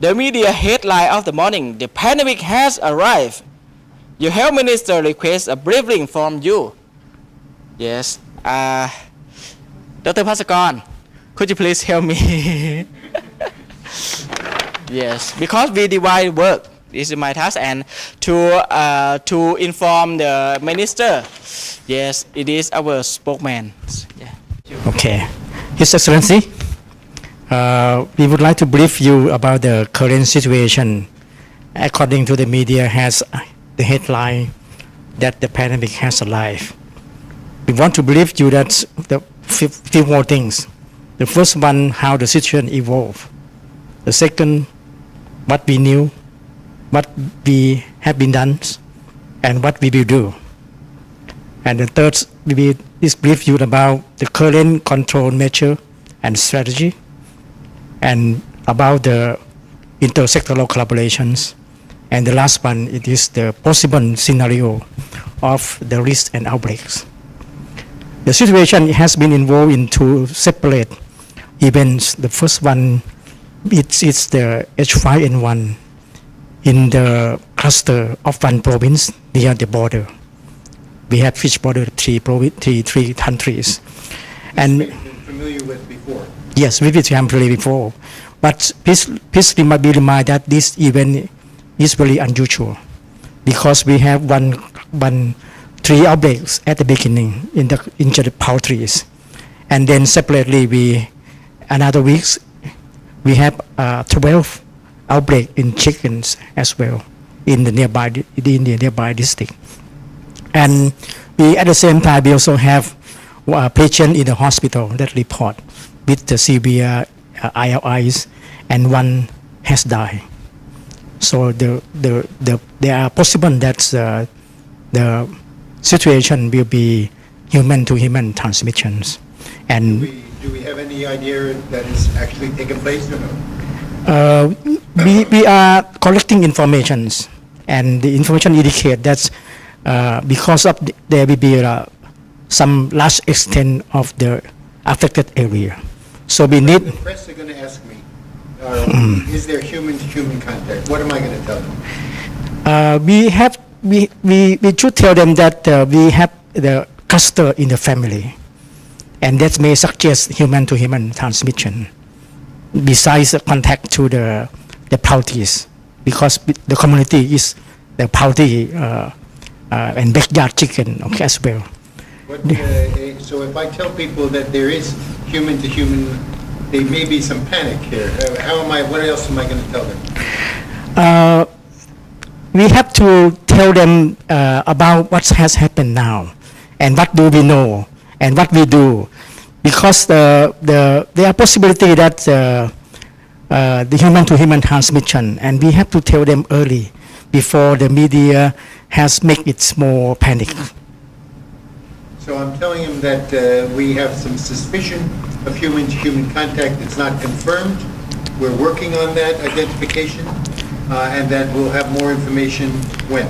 The media headline of the morning: the pandemic has arrived. Your health minister requests a briefing from you. Yes. Dr. Pasakon, could you please help me? Yes, because we divide work. This is my task, and to inform the minister. Yes, it is our spokesman. Yeah. Okay, His Excellency, we would like to brief you about the current situation. According to the media, has the headline that the pandemic has arrived. We want to brief you that the few more things. The first one, how the situation evolved. The second, what we knew, what we have been done, and what we will do. And the third, we will brief you about the current control measure and strategy, and about the intersectoral collaborations. And the last one, it is the possible scenario of the risk and outbreaks. The situation has been involved in two separate events. The first one, it's the H5N1 in the cluster of one province near the border. We have fish border three countries. And been familiar with before. Yes, we have familiar before. But please be reminded that this event is very unusual because we have three outbreaks at the beginning in the poultries, and then separately another weeks we have 12 outbreak in chickens as well in the nearby district. And we at the same time we also have a patient in the hospital that report with the severe ILIs, and one has died. So there are possible that the situation will be human to human transmissions. And do we have any idea that is actually taking place or no? We are collecting informations, and the information indicate that because of there will be some large extent of the affected area. So we need. The press are going to ask me, is there human-to-human contact? What am I going to tell them? We should tell them that we have the cluster in the family, and that may suggest human-to-human transmission. Besides the contact to the poultries, because the community is the poultry and backyard chicken, okay, as well. So if I tell people that there is human-to-human, there may be some panic here. What else am I going to tell them? We have to tell them about what has happened now, and what do we know, and what we do, because there are possibility that the human-to-human transmission, and we have to tell them early before the media has made it more panic. So I'm telling him that we have some suspicion of human-to-human contact. It's not confirmed. We're working on that identification, and that we'll have more information when?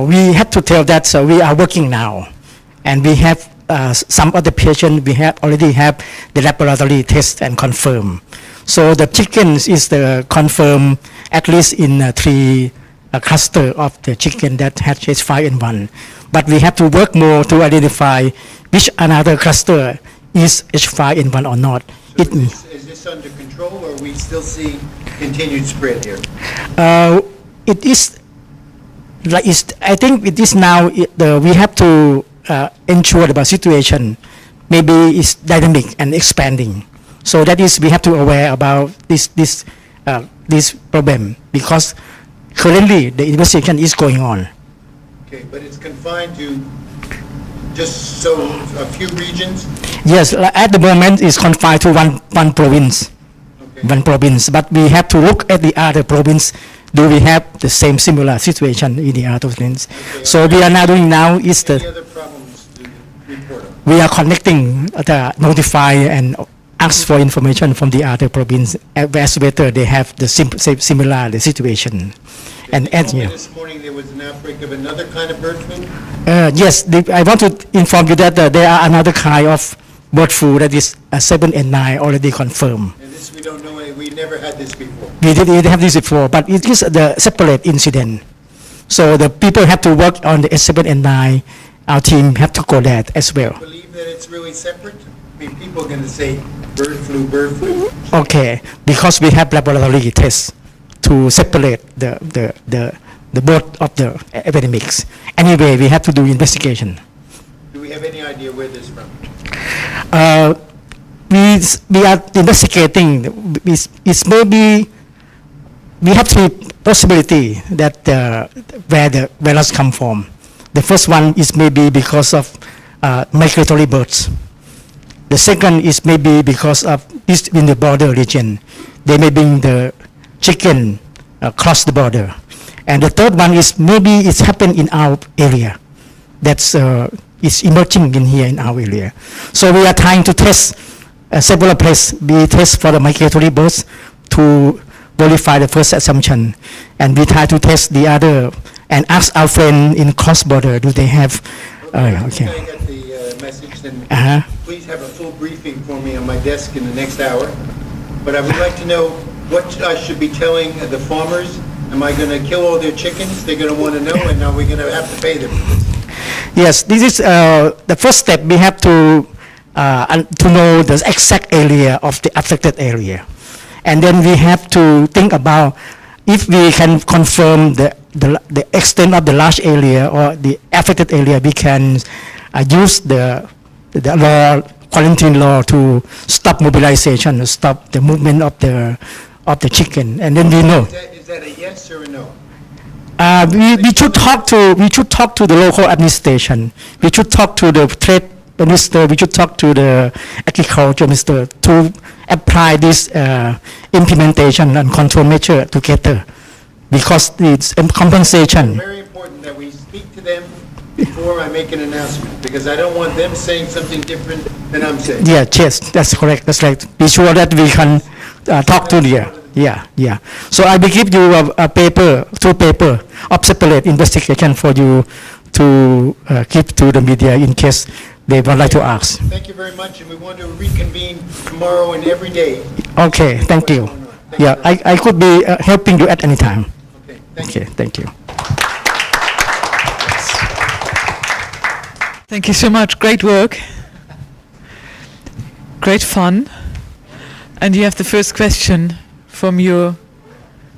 We have to tell that we are working now, and we have some other patients. We already have the laboratory test and confirm. So the chickens is the confirm at least in three cluster of the chicken that had H5N1. But we have to work more to identify which another cluster is H5N1 or not. So is this under control, or we still see continued spread here? It is like I think it is now. We have to ensure the situation. Maybe it's dynamic and expanding. So that is we have to aware about this problem, because currently the investigation is going on. Okay, but it's confined to just so a few regions? Yes, at the moment it's confined to one province. Okay. One province, but we have to look at the other province. Do we have the same similar situation in the other province? Okay, so we are now doing now is the. Any other problems to report on? We are connecting, notify and ask for information from the other province as whether they have the similar the situation. And this morning there was an outbreak of another kind of bird flu? Yes, I want to inform you that there are another kind of bird flu that is 7 and 9 already confirmed. And this we don't know we never had this before. We didn't have this before, but it is the separate incident. So the people have to work on the S7 and 9. Our team have to go there as well. Believe that it's really separate? I mean, people are going to say bird flu. Okay, because we have laboratory tests to separate the both of the epidemics. Anyway, we have to do investigation. Do we have any idea where this is from? We are investigating. It's maybe we have three possibility that where the virus come from. The first one is maybe because of migratory birds. The second is maybe because of this in the border region. They may bring the chicken across the border. And the third one is maybe it's happened in our area. That's it's emerging in here in our area. So we are trying to test several places. We test for the migratory birds to verify the first assumption, and we try to test the other and ask our friend in cross-border, do they have? Okay. I got the message. Then please have a full briefing for me on my desk in the next hour. But I would like to know what I should be telling the farmers. Am I going to kill all their chickens? They're going to want to know, and are we going to have to pay them? Yes, this is the first step. We have to know the exact area of the affected area. And then we have to think about if we can confirm the extent of the large area or the affected area, we can use the law, quarantine law, to stop mobilization, stop the movement of the chicken, and then we know. Is that a yes or a no? We should talk to the local administration. We should talk to the trade minister. We should talk to the agriculture minister to apply this implementation and control measure together, because it's compensation. It's very important that we speak to them before I make an announcement, because I don't want them saying something different than I'm saying. Yeah, yes, that's correct. That's right. Be sure that we can talk to the. Yeah. So I will give you a paper, two paper of separate investigation for you to give to the media in case they would like to ask. Thank you very much, and we want to reconvene tomorrow and every day. Okay, thank you. Yeah, I could be helping you at any time. Okay, thank you. Thank you so much. Great work. Great fun. And you have the first question from your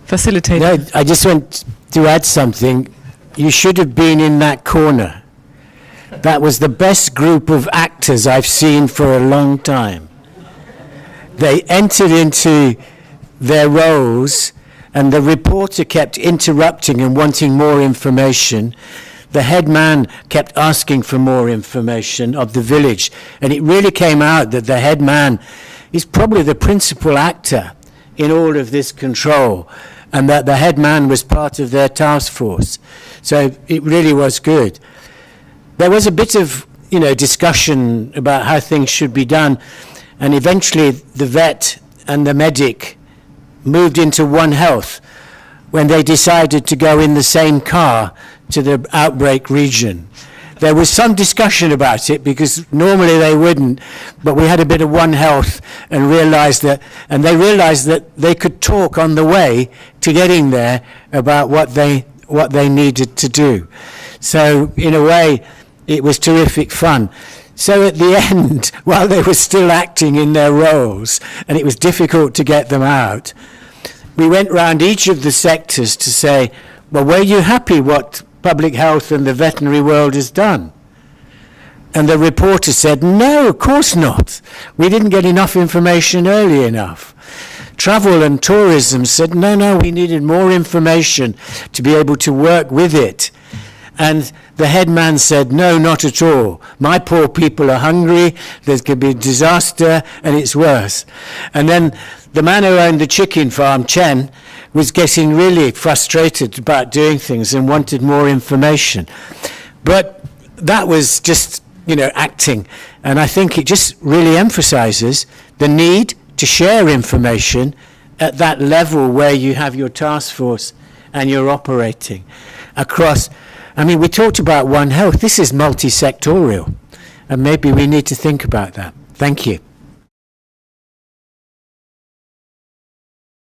facilitator. No, I just want to add something. You should have been in that corner. That was the best group of actors I've seen for a long time. They entered into their roles, and the reporter kept interrupting and wanting more information. The head man kept asking for more information of the village, and it really came out that the head man is probably the principal actor in all of this control, and that the head man was part of their task force. So it really was good. There was a bit of, discussion about how things should be done, and eventually the vet and the medic moved into One Health when they decided to go in the same car to the outbreak region. There was some discussion about it because normally they wouldn't, but we had a bit of One Health and they realized that they could talk on the way to getting there about what they needed to do. So in a way, it was terrific fun. So at the end, while they were still acting in their roles, and it was difficult to get them out, we went round each of the sectors to say, well, were you happy what public health and the veterinary world has done? And the reporter said, no, of course not. We didn't get enough information early enough. Travel and tourism said, no, we needed more information to be able to work with it. And the head man said, no, not at all. My poor people are hungry, there could be a disaster, and it's worse. And then the man who owned the chicken farm, Chen, was getting really frustrated about doing things and wanted more information. But that was just, acting. And I think it just really emphasizes the need to share information at that level where you have your task force and you're operating across. We talked about One Health. This is multi-sectorial, and maybe we need to think about that. Thank you.